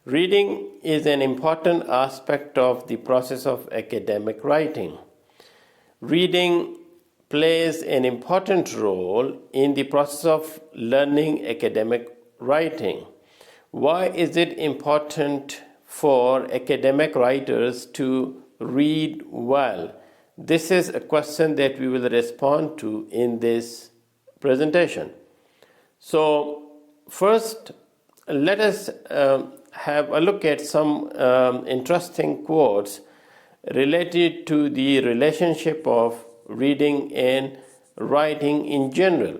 Reading is an important aspect of the process of academic writing. Reading plays an important role in the process of learning academic writing. Why is it important for academic writers to read well? This is a question that we will respond to in this presentation. So, first, let us have a look at some interesting quotes related to the relationship of reading and writing in general.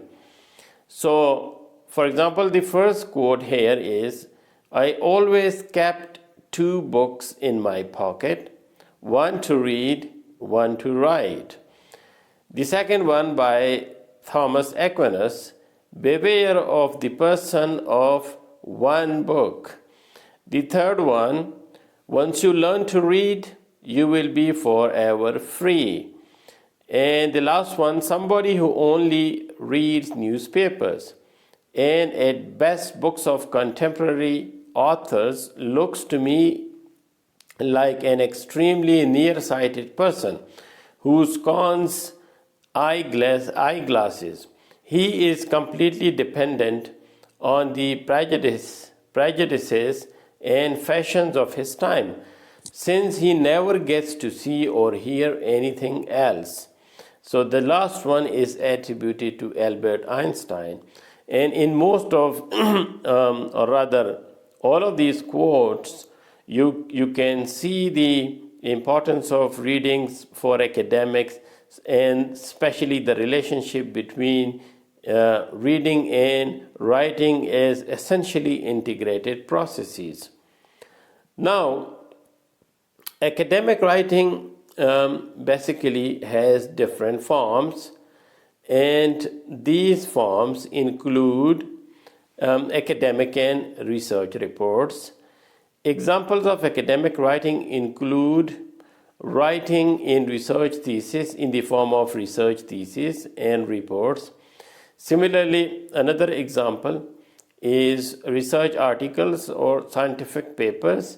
So, for example, the first quote here is, "I always kept two books in my pocket, one to read, one to write." The second one by Thomas Aquinas, "Beware of the person of one book." The third one, "Once you learn to read, you will be forever free." And the last one, "Somebody who only reads newspapers and at best books of contemporary authors looks to me like an extremely nearsighted person who scorns eyeglasses. He is completely dependent on the prejudices and fashions of his time, since he never gets to see or hear anything else." So the last one is attributed to Albert Einstein. And in most of, or rather, all of these quotes, you can see the importance of readings for academics, and especially the relationship between reading and writing as essentially integrated processes. Now, academic writing basically has different forms, and these forms include academic and research reports. Examples of academic writing include writing in research thesis in the form of research thesis and reports. Similarly, another example is research articles or scientific papers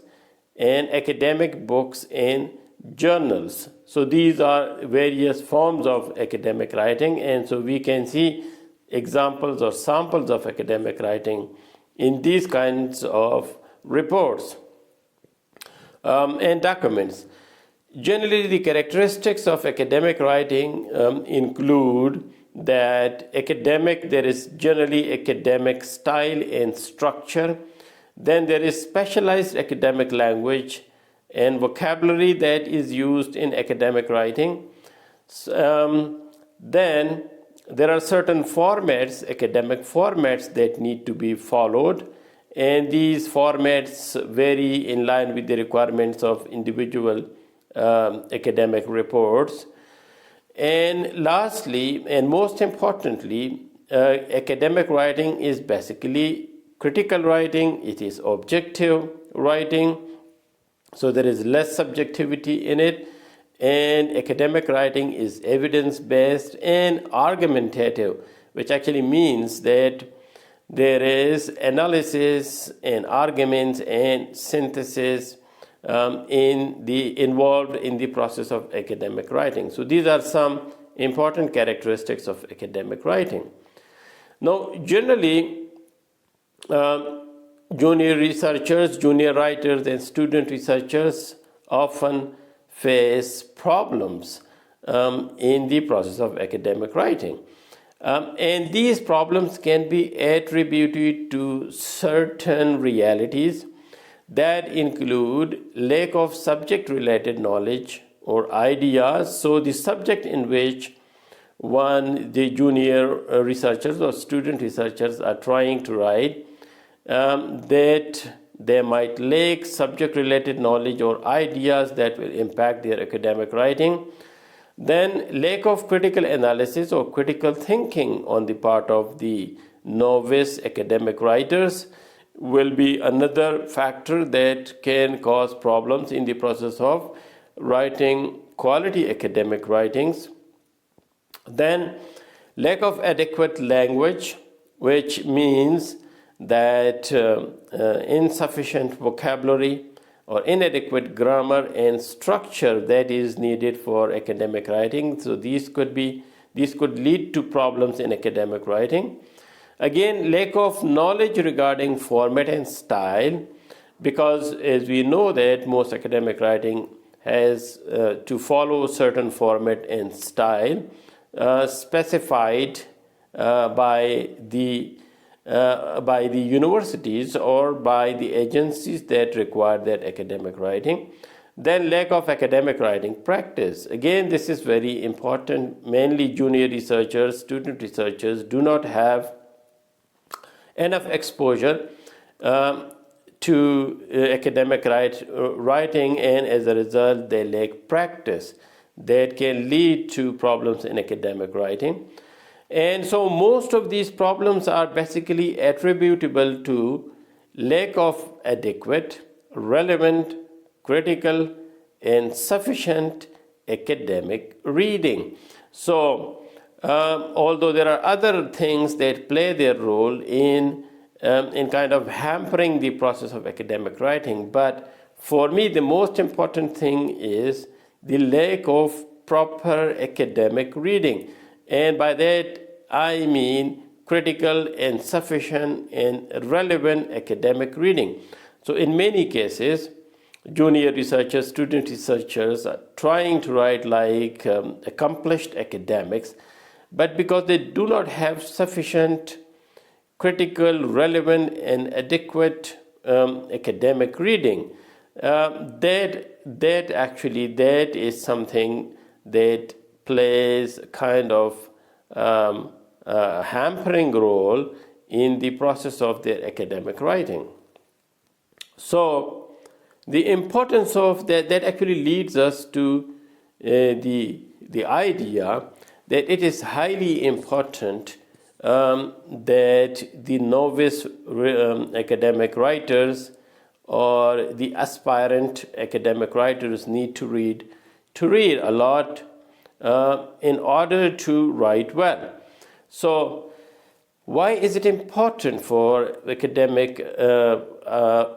and academic books and journals. So these are various forms of academic writing, and so we can see examples or samples of academic writing in these kinds of reports and documents. Generally, the characteristics of academic writing include that there is generally academic style and structure. Then there is specialized academic language and vocabulary that is used in academic writing. Then there are certain formats, academic formats, that need to be followed, and these formats vary in line with the requirements of individual academic reports. And lastly, and most importantly, academic writing is basically critical writing. It is objective writing, so there is less subjectivity in it. And academic writing is evidence-based and argumentative, which actually means that there is analysis and arguments and synthesis involved in the process of academic writing. So these are some important characteristics of academic writing. Now, generally, junior researchers, junior writers, and student researchers often face problems in the process of academic writing. And these problems can be attributed to certain realities that include lack of subject-related knowledge or ideas. So the subject in which the junior researchers or student researchers are trying to write, that they might lack subject-related knowledge or ideas that will impact their academic writing. Then lack of critical analysis or critical thinking on the part of the novice academic writers will be another factor that can cause problems in the process of writing quality academic writings. Then lack of adequate language, which means that insufficient vocabulary or inadequate grammar and structure that is needed for academic writing. So these could lead to problems in academic writing. Again, lack of knowledge regarding format and style, because as we know that most academic writing has to follow certain format and style specified by the universities or by the agencies that require that academic writing. Then lack of academic writing practice. Again, this is very important. Mainly junior researchers, student researchers do not have enough exposure to academic writing, and as a result they lack practice that can lead to problems in academic writing. And so most of these problems are basically attributable to lack of adequate, relevant, critical, and sufficient academic reading. So although there are other things that play their role in kind of hampering the process of academic writing, but for me the most important thing is the lack of proper academic reading. And by that I mean critical and sufficient and relevant academic reading. So in many cases, junior researchers, student researchers are trying to write like accomplished academics, but because they do not have sufficient critical, relevant, and adequate academic reading, that is something that plays kind of hampering role in the process of their academic writing. So the importance of that actually leads us to the idea that it is highly important that the novice academic writers or the aspirant academic writers need to read a lot in order to write well. So why is it important for academic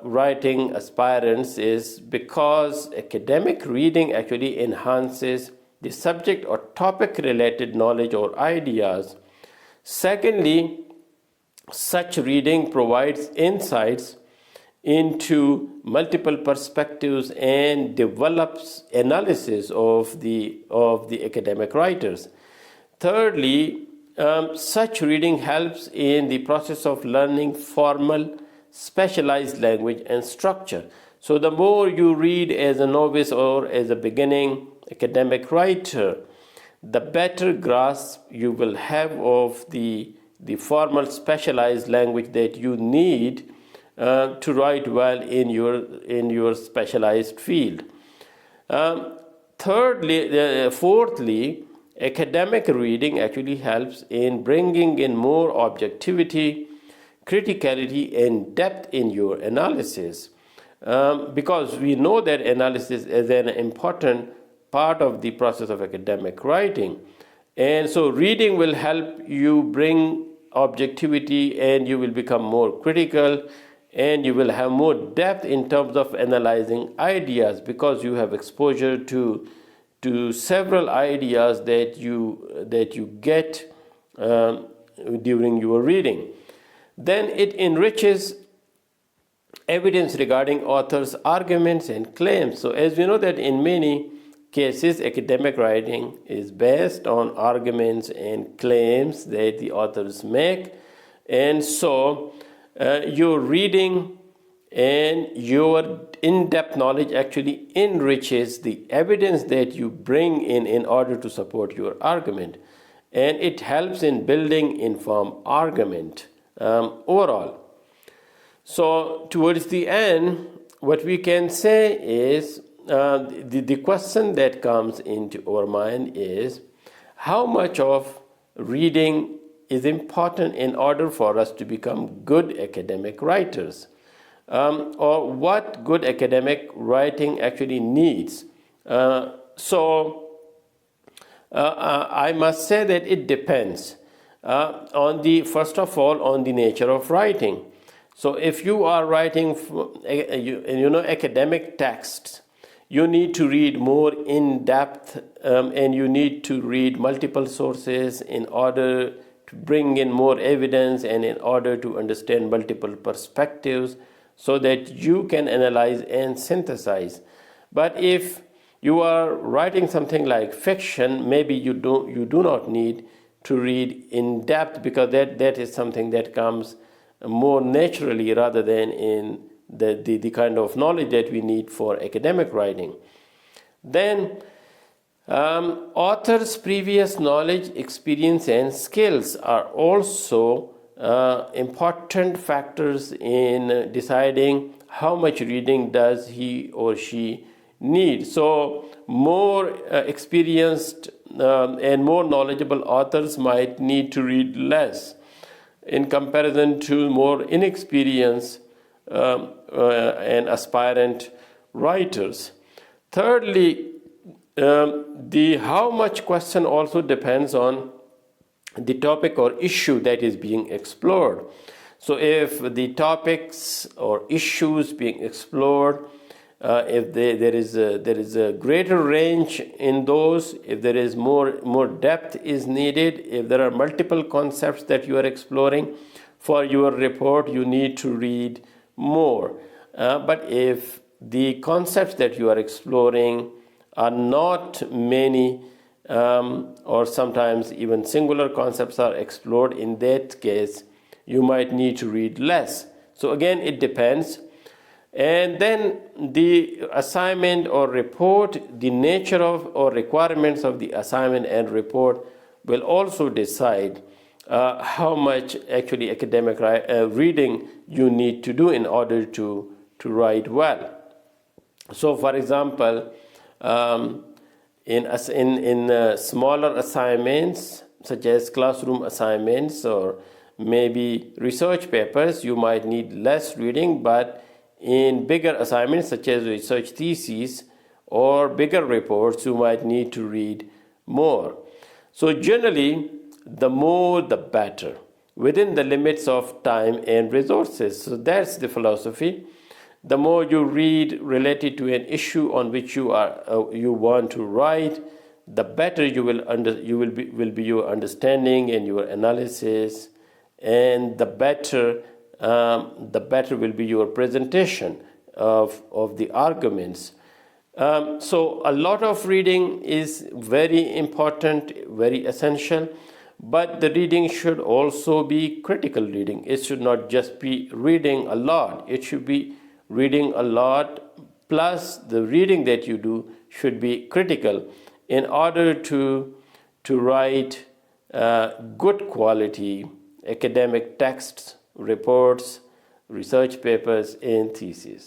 writing aspirants? Is because academic reading actually enhances the subject or topic related knowledge or ideas. Secondly, such reading provides insights into multiple perspectives and develops analysis of the academic writers. Thirdly, such reading helps in the process of learning formal, specialized language and structure. So the more you read as a novice or as a beginning academic writer, the better grasp you will have of the formal, specialized language that you need to write well in your specialized field. Fourthly, academic reading actually helps in bringing in more objectivity, criticality, and depth in your analysis, because we know that analysis is an important part of the process of academic writing. And so reading will help you bring objectivity, and you will become more critical, and you will have more depth in terms of analyzing ideas, because you have exposure to several ideas that you get during your reading. Then it enriches evidence regarding authors' arguments and claims. So as we know that in many cases academic writing is based on arguments and claims that the authors make, and so your reading and your in-depth knowledge actually enriches the evidence that you bring in order to support your argument, and it helps in building informed argument overall. So towards the end, what we can say is the question that comes into our mind is how much of reading is important in order for us to become good academic writers, or what good academic writing actually needs. So I must say that it depends first of all on the nature of writing. So if you are writing academic texts, you need to read more in depth, and you need to read multiple sources in order to bring in more evidence and in order to understand multiple perspectives so that you can analyze and synthesize. But if you are writing something like fiction, maybe you do not need to read in depth, because that is something that comes more naturally rather than in the kind of knowledge that we need for academic writing. Then authors' previous knowledge, experience, and skills are also important factors in deciding how much reading does he or she need. So more experienced and more knowledgeable authors might need to read less in comparison to more inexperienced and aspirant writers. Thirdly, the how much question also depends on the topic or issue that is being explored. So if the topics or issues being explored, if there is a greater range in those, if there is more depth is needed, if there are multiple concepts that you are exploring for your report, you need to read more. But if the concepts that you are exploring are not many, or sometimes even singular concepts are explored, in that case you might need to read less. So again, it depends. And then the assignment or report, the nature of or requirements of the assignment and report will also decide how much actually academic reading you need to do in order to write well. So for example, in smaller assignments such as classroom assignments or maybe research papers, you might need less reading, but in bigger assignments such as research theses or bigger reports, you might need to read more. So generally, the more the better, within the limits of time and resources. So that's the philosophy. The more you read related to an issue on which you want to write, the better will be your understanding and your analysis, and the better will be your presentation of the arguments. So a lot of reading is very important, very essential, but the reading should also be critical reading. It should not just be reading a lot. It should be reading a lot, plus the reading that you do should be critical in order to write good quality academic texts, reports, research papers, and theses.